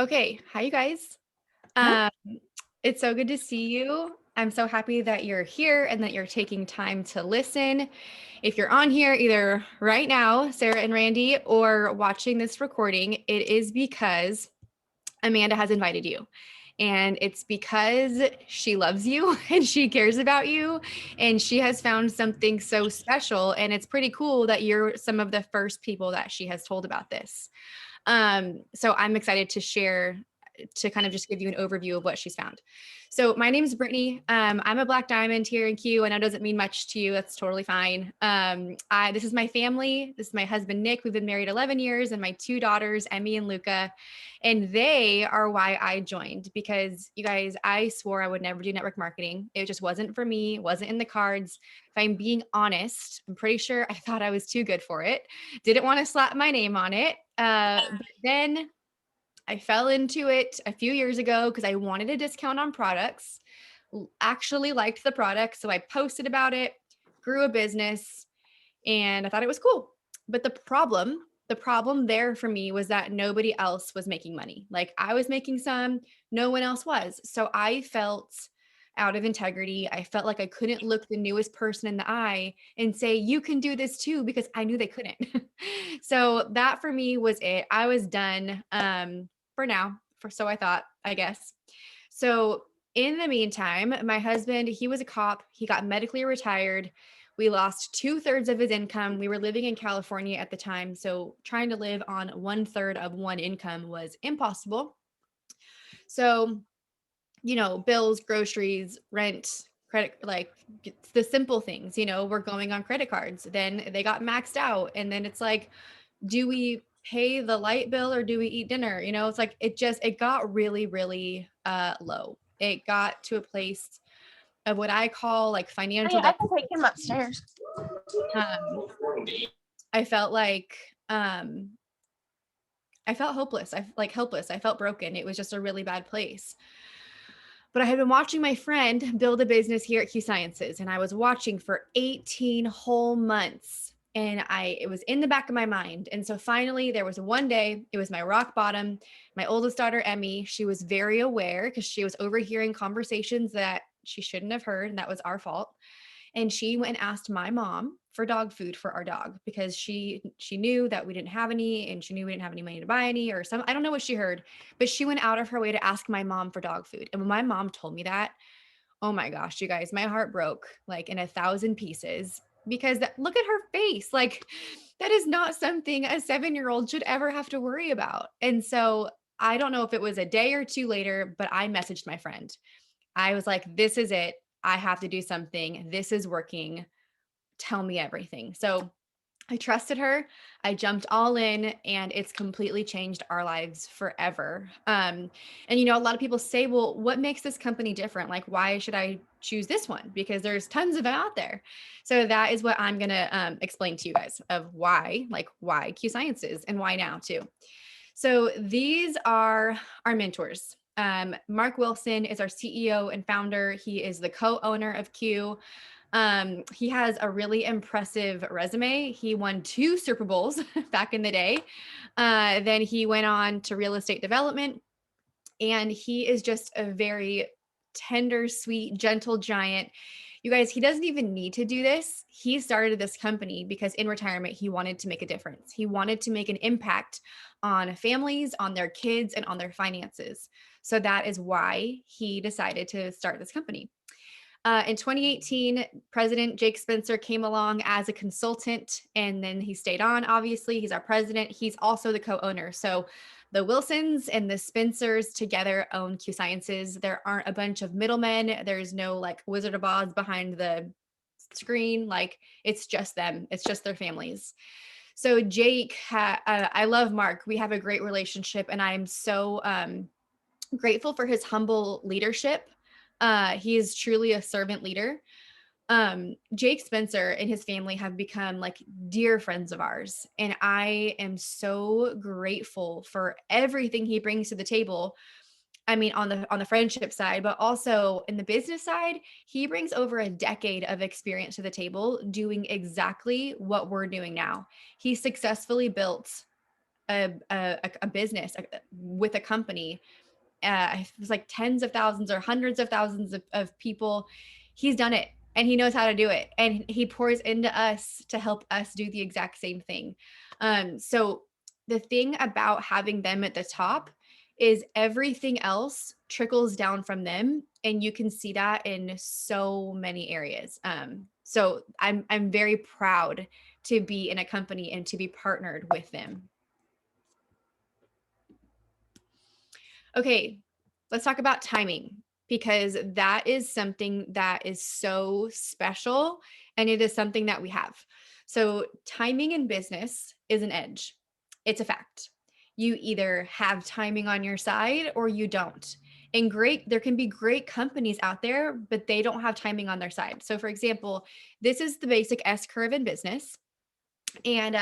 Okay. Hi, you guys. Hi. Um, it's so good to see you. I'm so happy that you're here and that you're taking time to listen. If you're on here either right now, Sarah and Randy, or watching this recording, it is because Amanda has invited you. And it's because she loves you and she cares about you. And she has found something so special. And it's pretty cool that you're some of the first people that she has told about this. So I'm excited to share to kind of just give you an overview of what she's found. So my name is Brittany. I'm a Black Diamond here in Q. I know it doesn't mean much to you. That's totally fine. This is my family. This is my husband, Nick. We've been married 11 years and my two daughters, Emmy and Luca. And they are why I joined because you guys, I swore I would never do network marketing. It just wasn't for me. It wasn't in the cards. If I'm being honest, I'm pretty sure I thought I was too good for it. Didn't want to slap my name on it. But then I fell into it a few years ago because I wanted a discount on products, actually liked the product. So I posted about it, grew a business, and I thought it was cool. But the problem there for me was that nobody else was making money. Like I was making some, no one else was. So I felt out of integrity. I felt like I couldn't look the newest person in the eye and say, you can do this too, because I knew they couldn't. So that for me was it. I was done for now. For so I thought, I guess. So in the meantime, my husband, he was a cop. He got medically retired. We lost 2/3 of his income. We were living in California at the time. So trying to live on 1/3 of one income was impossible. So, bills, groceries, rent, credit, like it's the simple things, we're going on credit cards. Then they got maxed out. And then it's like, do we pay the light bill or do we eat dinner? It's like it got really, really low. It got to a place of what I call like Oh, financial yeah, I debt. can take him upstairs. Um, I felt like I felt hopeless. I like helpless. I felt broken. It was just a really bad place. But I had been watching my friend build a business here at Q Sciences, and I was watching for 18 whole months. And it was in the back of my mind. And so finally, there was one day, it was my rock bottom. My oldest daughter, Emmy, she was very aware because she was overhearing conversations that she shouldn't have heard, and that was our fault. And she went and asked my mom for dog food for our dog because she knew that we didn't have any, and she knew we didn't have any money to buy any, or some, I don't know what she heard, but she went out of her way to ask my mom for dog food. And when my mom told me that, oh my gosh, you guys, my heart broke like in 1,000 pieces because look at her face. Like that is not something a 7-year-old should ever have to worry about. And so I don't know if it was a day or two later, but I messaged my friend. I was like, this is it. I have to do something. This is working. Tell me everything. So I trusted her. I jumped all in and it's completely changed our lives forever. And a lot of people say, well, what makes this company different? Like, why should I choose this one? Because there's tons of them out there. So that is what I'm going to explain to you guys of why Q Sciences and why now too. So these are our mentors. Mark Wilson is our CEO and founder. He is the co-owner of Q. He has a really impressive resume. He won 2 Super Bowls back in the day. Then he went on to real estate development, and he is just a very tender, sweet, gentle giant. You guys, he doesn't even need to do this. He started this company because in retirement, he wanted to make a difference. He wanted to make an impact on families, on their kids, and on their finances. So that is why he decided to start this company. In 2018, President Jake Spencer came along as a consultant, and then he stayed on. Obviously, he's our president. He's also the co-owner. So the Wilsons and the Spencers together own Q Sciences. There aren't a bunch of middlemen. There's no like Wizard of Oz behind the screen. Like it's just them. It's just their families. So I love Mark. We have a great relationship, and I'm so grateful for his humble leadership. He is truly a servant leader. Jake Spencer and his family have become like dear friends of ours. And I am so grateful for everything he brings to the table. I mean, on the friendship side, but also in the business side, he brings over a decade of experience to the table doing exactly what we're doing now. He successfully built a business with a company, it was like tens of thousands or hundreds of thousands of people. He's done it and he knows how to do it. And he pours into us to help us do the exact same thing. So the thing about having them at the top is everything else trickles down from them. And you can see that in so many areas. So I'm very proud to be in a company and to be partnered with them. Okay, let's talk about timing, because that is something that is so special and it is something that we have. So, timing in business is an edge, it's a fact. You either have timing on your side or you don't. And there can be great companies out there, but they don't have timing on their side. So, for example, this is the basic S curve in business. And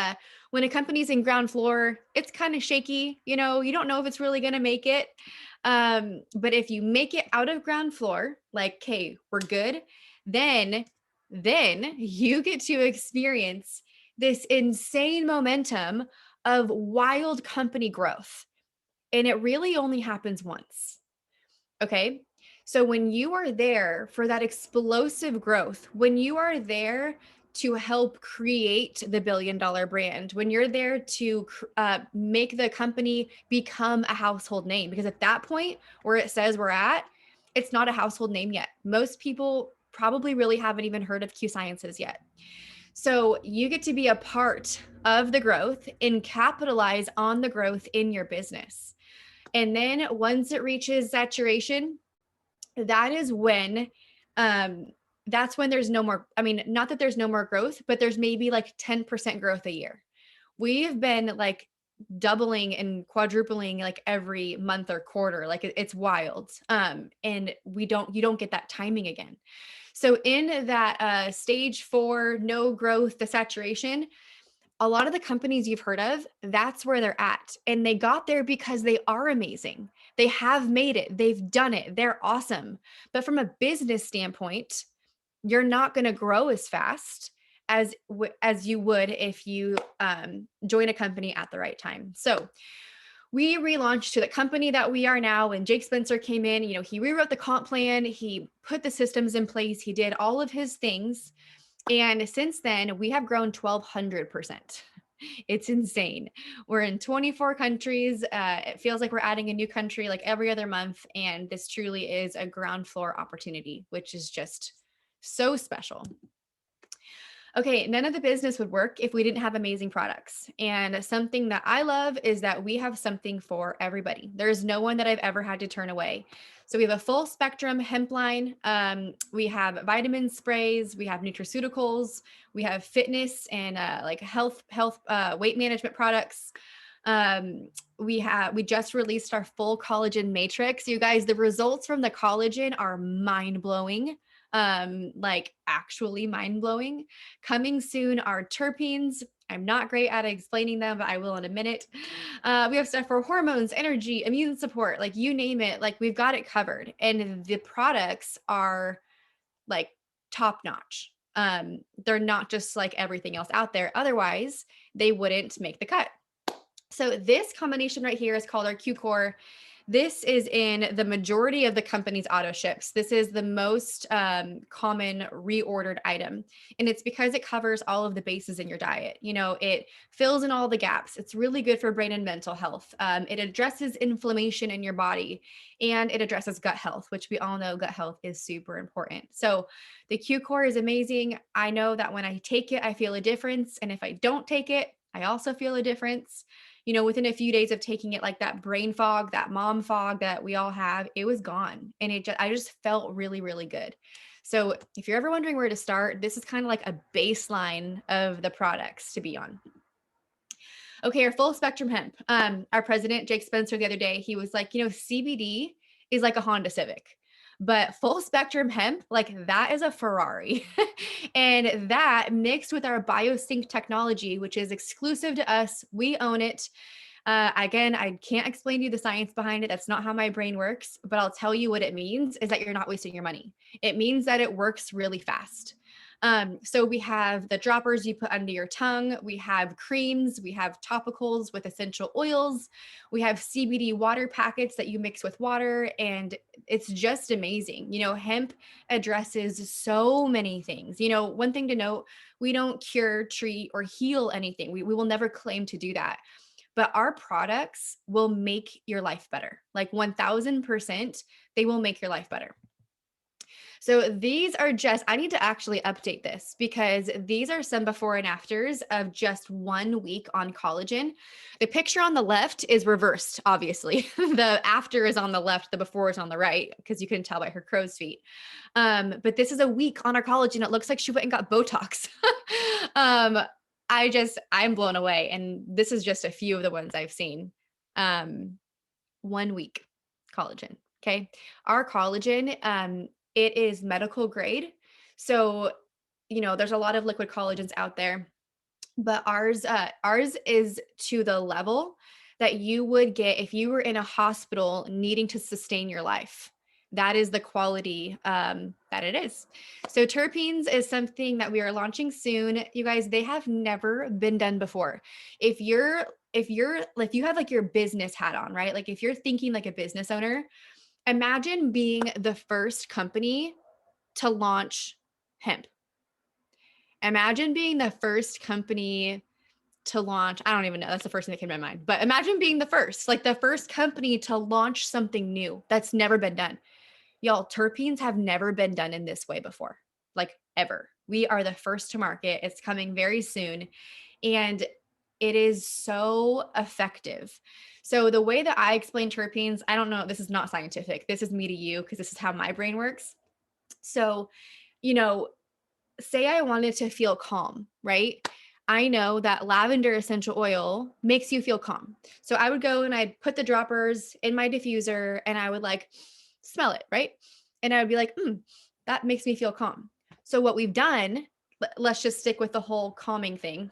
when a company's in ground floor, it's kind of shaky. You know, you don't know if it's really going to make it. But if you make it out of ground floor, like, okay, we're good, then you get to experience this insane momentum of wild company growth. And it really only happens once. Okay. So when you are there for that explosive growth, when you are there to help create the $1 billion brand, when you're there to make the company become a household name, because at that point where it says we're at, it's not a household name yet. Most people probably really haven't even heard of Q Sciences yet. So you get to be a part of the growth and capitalize on the growth in your business. And then once it reaches saturation, that is when that's when there's no more, I mean, not that there's no more growth, but there's maybe like 10% growth a year. We've been like doubling and quadrupling like every month or quarter. Like it's wild. And you don't get that timing again. So in that stage 4, no growth, the saturation, a lot of the companies you've heard of, that's where they're at. And they got there because they are amazing. They have made it. They've done it. They're awesome. But from a business standpoint, you're not going to grow as fast as you would if you join a company at the right time. So we relaunched to the company that we are now. When Jake Spencer came in, you know, he rewrote the comp plan, he put the systems in place, he did all of his things. And since then, we have grown 1,200%. It's insane. We're in 24 countries. It feels like we're adding a new country like every other month. And this truly is a ground floor opportunity, which is just so special. Okay, none of the business would work if we didn't have amazing products. And something that I love is that we have something for everybody. There's no one that I've ever had to turn away. So we have a full spectrum hemp line. We have vitamin sprays. We have nutraceuticals. We have fitness and like health weight management products. We just released our full collagen matrix. You guys, the results from the collagen are mind blowing. Like actually mind blowing. Coming soon are terpenes. I'm not great at explaining them, but I will in a minute. We have stuff for hormones, energy, immune support, like you name it, like we've got it covered. And the products are like top notch. They're not just like everything else out there. Otherwise, they wouldn't make the cut. So this combination right here is called our Q Core. This is in the majority of the company's auto ships. This is the most common reordered item. And it's because it covers all of the bases in your diet. You know, it fills in all the gaps. It's really good for brain and mental health. It addresses inflammation in your body, and it addresses gut health, which we all know gut health is super important. So the Q Core is amazing. I know that when I take it, I feel a difference. And if I don't take it, I also feel a difference. You know, within a few days of taking it, like that brain fog, that mom fog that we all have, it was gone. And I just felt really, really good. So if you're ever wondering where to start, this is kind of like a baseline of the products to be on. Okay, our full spectrum hemp. Our president, Jake Spencer, the other day, he was like, you know, CBD is like a Honda Civic. But full spectrum hemp, like that is a Ferrari. And that mixed with our BioSync technology, which is exclusive to us, we own it. Again, I can't explain to you the science behind it. That's not how my brain works, but I'll tell you what it means is that you're not wasting your money. It means that it works really fast. So we have the droppers you put under your tongue. We have creams. We have topicals with essential oils. We have CBD water packets that you mix with water. And it's just amazing. Hemp addresses so many things. One thing to note, we don't cure, treat, or heal anything. We will never claim to do that. But our products will make your life better. Like 1000%, they will make your life better. So these are just, I need to actually update this because these are some before and afters of just 1 week on collagen. The picture on the left is reversed, obviously. The after is on the left, the before is on the right, because you can tell by her crow's feet. But this is a week on our collagen. It looks like she went and got Botox. um, I'm blown away. And this is just a few of the ones I've seen. 1 week collagen. Okay. Our collagen, it is medical grade. So, there's a lot of liquid collagens out there, but ours is to the level that you would get if you were in a hospital needing to sustain your life. That is the quality that it is. So terpenes is something that we are launching soon. You guys, they have never been done before. If you have like your business hat on, right? Like if you're thinking like a business owner, imagine being the first company to launch hemp. Imagine being the first company to launch, I don't even know, that's the first thing that came to my mind, but imagine being the first, like the first company to launch something new that's never been done. Y'all, terpenes have never been done in this way before, like ever. We are the first to market. It's coming very soon. And it is so effective. So the way that I explain terpenes, I don't know, this is not scientific. This is me to you because this is how my brain works. So, you know, say I wanted to feel calm, right? I know that lavender essential oil makes you feel calm. So I would go and I'd put the droppers in my diffuser and I would like smell it, right? And I would be like, that makes me feel calm. So what we've done, let's just stick with the whole calming thing.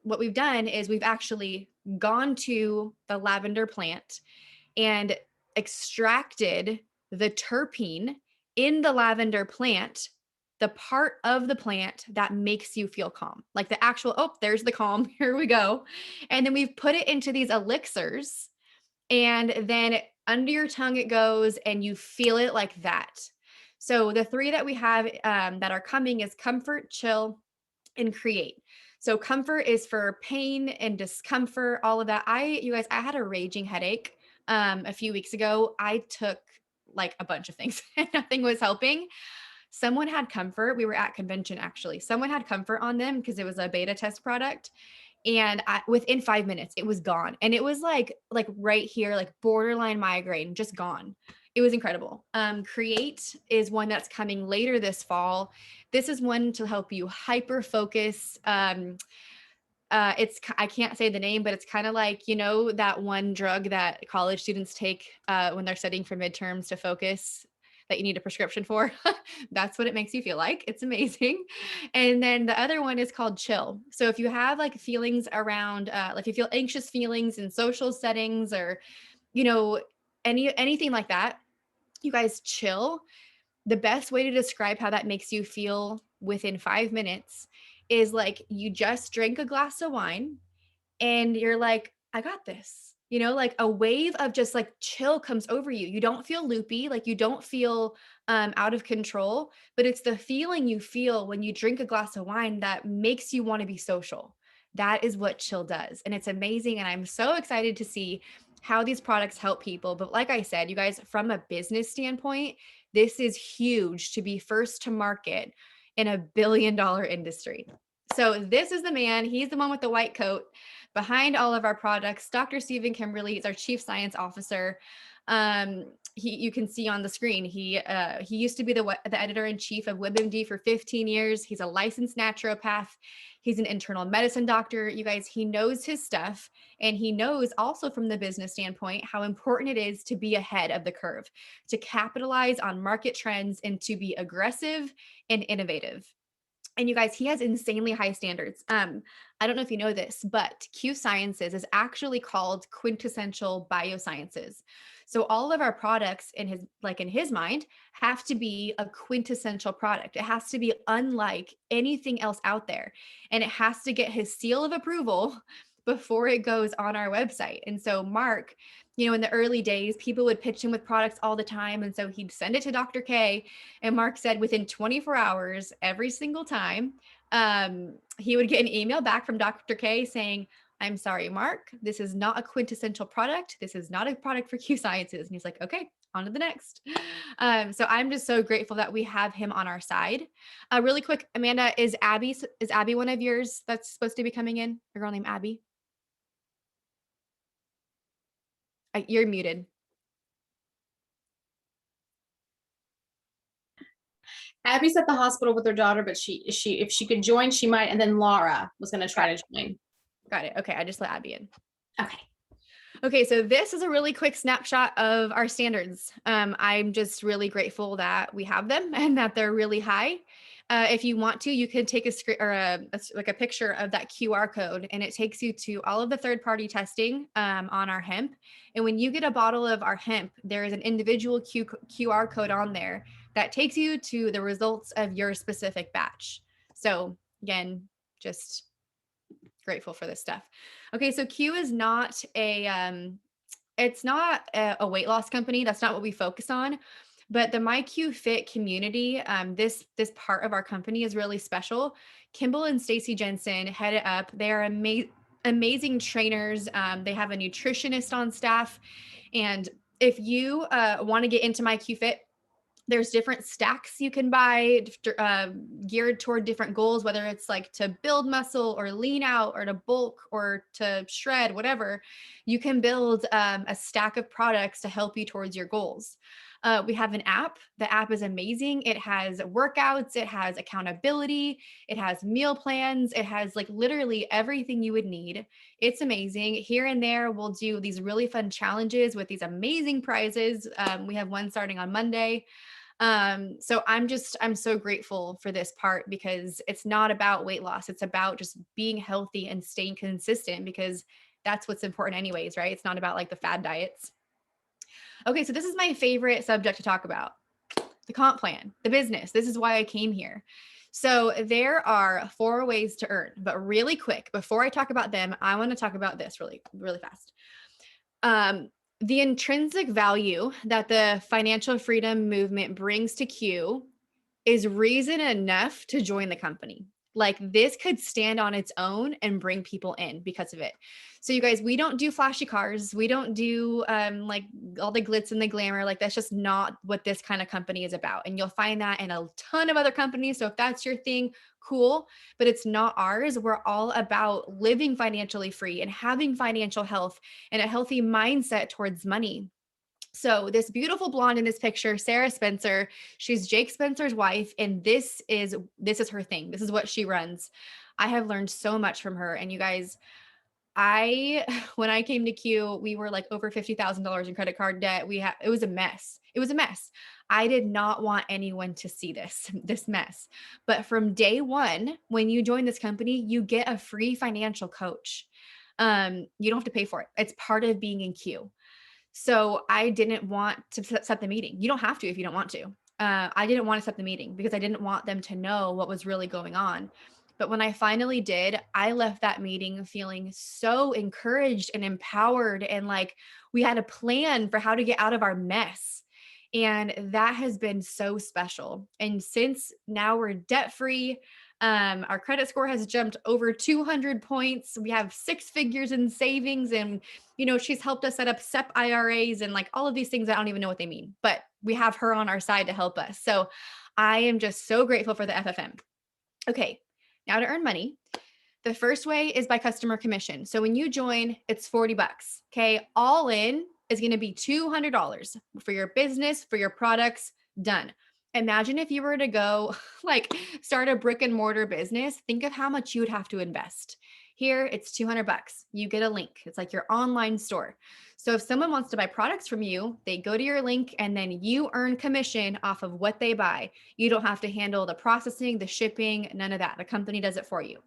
What we've done is we've actually gone to the lavender plant and extracted the terpene in the lavender plant, the part of the plant that makes you feel calm, like the actual, oh, there's the calm, here we go. And then we've put it into these elixirs, and then under your tongue it goes, and you feel it like that. So the three that we have that are coming is comfort, chill, and create. So comfort is for pain and discomfort, all of that. You guys, I had a raging headache a few weeks ago. I took like a bunch of things and nothing was helping. Someone had comfort. We were at convention actually. Someone had comfort on them because it was a beta test product. And within 5 minutes, it was gone. And it was like right here, like borderline migraine, just gone. It was incredible. Create is one that's coming later this fall. This is one to help you hyper focus. I can't say the name, but it's kind of like, that one drug that college students take when they're studying for midterms to focus, that you need a prescription for. That's what it makes you feel like. It's amazing. And then the other one is called chill. So if you have like feelings around, like if you feel anxious feelings in social settings or, anything like that, you guys, chill. The best way to describe how that makes you feel within 5 minutes is like you just drink a glass of wine and you're like, I got this. Like a wave of just like chill comes over you. You don't feel loopy, like you don't feel out of control, but it's the feeling you feel when you drink a glass of wine that makes you want to be social. That is what chill does. And it's amazing. And I'm so excited to see how these products help people. But like I said, you guys, from a business standpoint, this is huge to be first to market in a billion-dollar industry. So this is the man. He's the one with the white coat behind all of our products. Dr. Stephen Kimberly is our Chief Science Officer. You can see on the screen, he used to be the editor-in-chief of WebMD for 15 years. He's a licensed naturopath. He's an internal medicine doctor. You guys, he knows his stuff, and he knows also from the business standpoint how important it is to be ahead of the curve, to capitalize on market trends, and to be aggressive and innovative. And you guys, he has insanely high standards. I don't know if you know this, but Q Sciences is actually called quintessential biosciences. So all of our products in his mind have to be a quintessential product. It has to be unlike anything else out there. And it has to get his seal of approval before it goes on our website. And so Mark, in the early days, people would pitch him with products all the time. And so he'd send it to Dr. K. And Mark said within 24 hours, every single time, he would get an email back from Dr. K saying, I'm sorry, Mark, this is not a quintessential product. This is not a product for Q Sciences. And he's like, okay, on to the next. So I'm just so grateful that we have him on our side. Really quick, Amanda, is Abby one of yours that's supposed to be coming in? A girl named Abby? You're muted. Abby's at the hospital with her daughter, but if she could join, she might. And then Laura was going to try to join. Got it. Okay, I just let Abby in. Okay. Okay, so this is a really quick snapshot of our standards. I'm just really grateful that we have them and that they're really high. If you want to, you can take a screen or like a picture of that QR code, and it takes you to all of the third-party testing on our hemp. And when you get a bottle of our hemp, there is an individual QR code on there that takes you to the results of your specific batch. So again, just grateful for this stuff. Okay, so Q is not it's not a weight loss company. That's not what we focus on. But the MyQ Fit community, this part of our company is really special. Kimball and Stacy Jensen head it up. They are amazing trainers. They have a nutritionist on staff. And if you want to get into MyQ Fit, there's different stacks you can buy geared toward different goals, whether it's like to build muscle or lean out or to bulk or to shred, whatever. You can build a stack of products to help you towards your goals. We have an app. The app is amazing. It has workouts, it has accountability, it has meal plans, it has like literally everything you would need. It's amazing. Here and there, we'll do these really fun challenges with these amazing prizes. We have one starting on Monday. So I'm so grateful for this part because it's not about weight loss. It's about just being healthy and staying consistent because that's what's important anyways, right? It's not about like the fad diets. Okay, so this is my favorite subject to talk about. The comp plan, the business. This is why I came here. So there are 4 ways to earn, but really quick, before I talk about them, I want to talk about this really, really fast. The intrinsic value that the financial freedom movement brings to Q is reason enough to join the company. Like this could stand on its own and bring people in because of it. So you guys, we don't do flashy cars. We don't do like all the glitz and the glamour. Like that's just not what this kind of company is about. And you'll find that in a ton of other companies. So if that's your thing, cool, but it's not ours. We're all about living financially free and having financial health and a healthy mindset towards money. So this beautiful blonde in this picture, Sarah Spencer, she's Jake Spencer's wife, and this is her thing. This is what she runs. I have learned so much from her, and you guys, when I came to Q, we were like over $50,000 in credit card debt. It was a mess. It was a mess. I did not want anyone to see this mess. But from day one, when you join this company, you get a free financial coach. You don't have to pay for it. It's part of being in Q. So I didn't want to set the meeting. You don't have to if you don't want to. I didn't want to set the meeting because I didn't want them to know what was really going on. But when I finally did, I left that meeting feeling so encouraged and empowered and like we had a plan for how to get out of our mess. And that has been so special. And since now we're debt free, our credit score has jumped over 200 points. We have 6 figures in savings, and she's helped us set up SEP IRAs and like all of these things. I don't even know what they mean, but we have her on our side to help us. So I am just so grateful for the FFM. Okay, now to earn money. The first way is by customer commission. So when you join, it's $40. Okay, all in is going to be $200 for your business, for your products. Done. Imagine if you were to go like start a brick and mortar business, think of how much you would have to invest. Here it's 200 bucks. You get a link. It's like your online store. So if someone wants to buy products from you, they go to your link and then you earn commission off of what they buy. You don't have to handle the processing, the shipping, none of that. The company does it for you.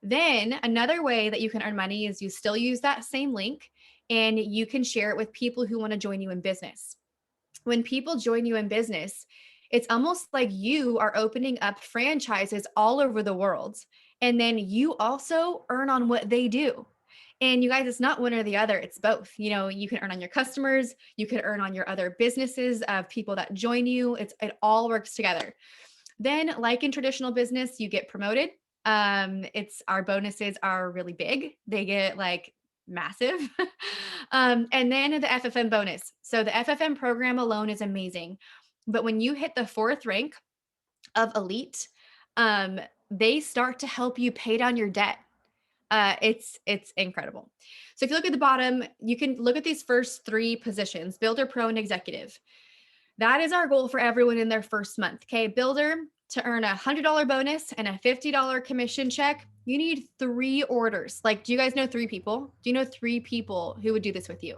Then another way that you can earn money is you still use that same link and you can share it with people who want to join you in business. When people join you in business, it's almost like you are opening up franchises all over the world. And then you also earn on what they do. And you guys, it's not one or the other, it's both. You know, you can earn on your customers, you can earn on your other businesses of people that join you. It all works together. Then, like in traditional business, you get promoted. It's our bonuses are really big. They get like massive. And then the FFM bonus. So the FFM program alone is amazing. But when you hit the fourth rank of elite, um, they start to help you pay down your debt. It's incredible. So if you look at the bottom, you can look at these first three positions: builder, pro, and executive. That is our goal for everyone in their first month. Okay. Builder, to earn $100 bonus and a $50 commission check, you need 3 orders. Like, do you guys know 3 people? Do you know 3 people who would do this with you?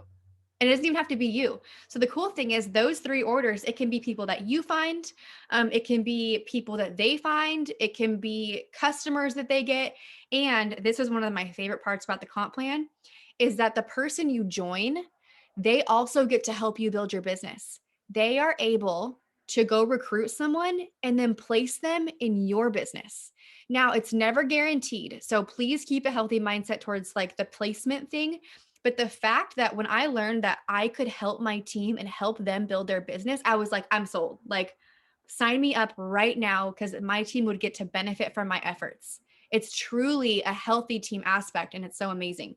And it doesn't even have to be you. So the cool thing is those 3 orders, it can be people that you find, it can be people that they find, it can be customers that they get. And this is one of my favorite parts about the comp plan is that the person you join, they also get to help you build your business. They are able to go recruit someone and then place them in your business. Now, it's never guaranteed. So please keep a healthy mindset towards like the placement thing. But the fact that when I learned that I could help my team and help them build their business, I was like, I'm sold. Like, sign me up right now because my team would get to benefit from my efforts. It's truly a healthy team aspect, and it's so amazing.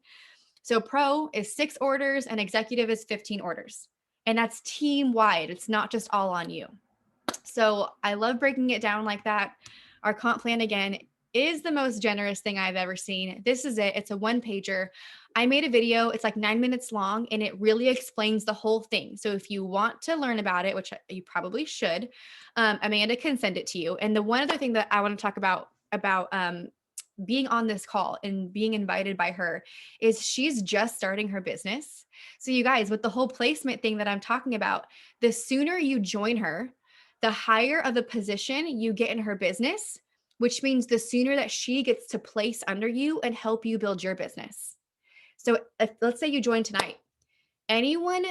So, pro is 6 orders and executive is 15 orders. And that's team wide, it's not just all on you. So, I love breaking it down like that. Our comp plan, again, is the most generous thing I've ever seen. This is it. It's a 1 pager. I made a video. It's like 9 minutes long and it really explains the whole thing. So if you want to learn about it, which you probably should, Amanda can send it to you. And the one other thing that I want to talk about being on this call and being invited by her is she's just starting her business. So you guys, with the whole placement thing that I'm talking about, the sooner you join her, the higher of the position you get in her business, which means the sooner that she gets to place under you and help you build your business. So let's say you join tonight, anyone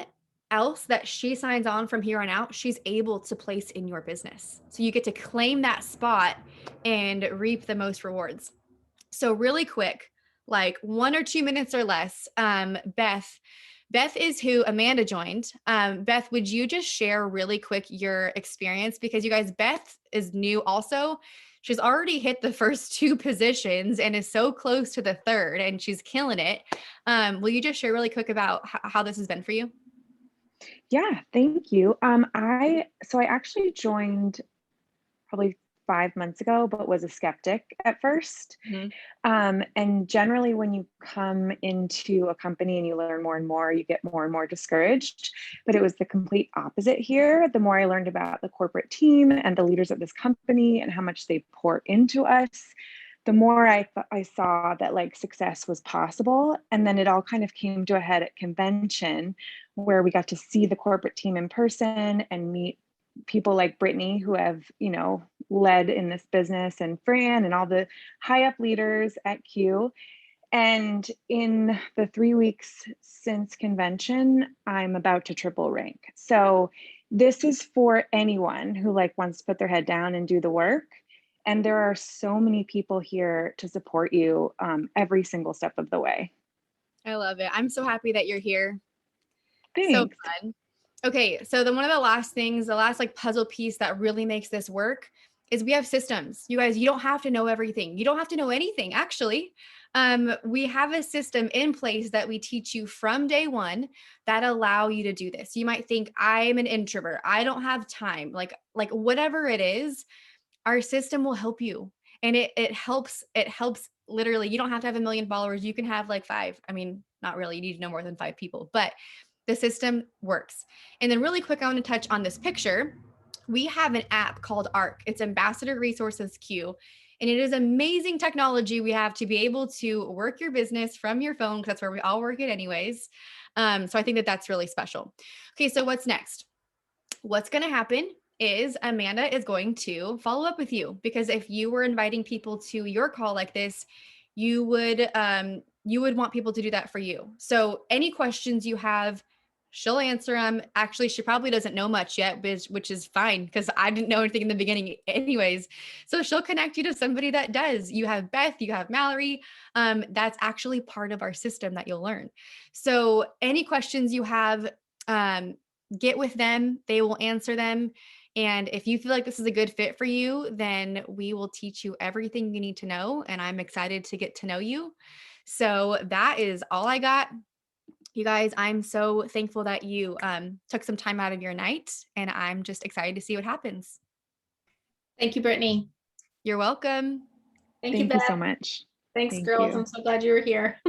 else that she signs on from here on out, she's able to place in your business. So you get to claim that spot and reap the most rewards. So really quick, like 1 or 2 minutes or less, Beth is who Amanda joined. Beth, would you just share really quick your experience? Because you guys, Beth is new also. She's already hit the first 2 positions and is so close to the third, and she's killing it. Will you just share really quick about how this has been for you? Yeah, thank you. I actually joined probably 5 months ago, but was a skeptic at first. Mhm. And generally, when you come into a company and you learn more and more, you get more and more discouraged. But it was the complete opposite here. The more I learned about the corporate team and the leaders of this company and how much they pour into us, the more I saw that like success was possible. And then it all kind of came to a head at convention where we got to see the corporate team in person and meet people like Brittany who have, led in this business, and Fran and all the high up leaders at Q. And in the 3 weeks since convention, I'm about to triple rank. So this is for anyone who like wants to put their head down and do the work. And there are so many people here to support you every single step of the way. I love it. I'm so happy that you're here. So Thanks. fun. Okay, so then one of the last things, the last like puzzle piece that really makes this work is we have systems. You guys, you don't have to know everything. You don't have to know anything, actually. We have a system in place that we teach you from day one that allow you to do this. You might think I'm an introvert. I don't have time. Like whatever it is, our system will help you. And it helps literally. You don't have to have 1 million followers. You can have like 5. I mean, not really. You need to know more than 5 people, but the system works. And then really quick, I want to touch on this picture. We have an app called ARC. It's Ambassador Resources Q. And it is amazing technology we have to be able to work your business from your phone, because that's where we all work it anyways. So I think that that's really special. Okay, so what's next? What's going to happen is Amanda is going to follow up with you, because if you were inviting people to your call like this, you would want people to do that for you. So any questions you have, she'll answer them. Actually, she probably doesn't know much yet, which is fine, because I didn't know anything in the beginning anyways. So she'll connect you to somebody that does. You have Beth, you have Mallory. That's actually part of our system that you'll learn. So any questions you have, get with them. They will answer them. And if you feel like this is a good fit for you, then we will teach you everything you need to know. And I'm excited to get to know you. So that is all I got. You guys, I'm so thankful that you took some time out of your night, and I'm just excited to see what happens. Thank you, Brittany. You're welcome. Thank you, Thank you Beth. so much. Thanks, Thank girls. you. I'm so glad you were here.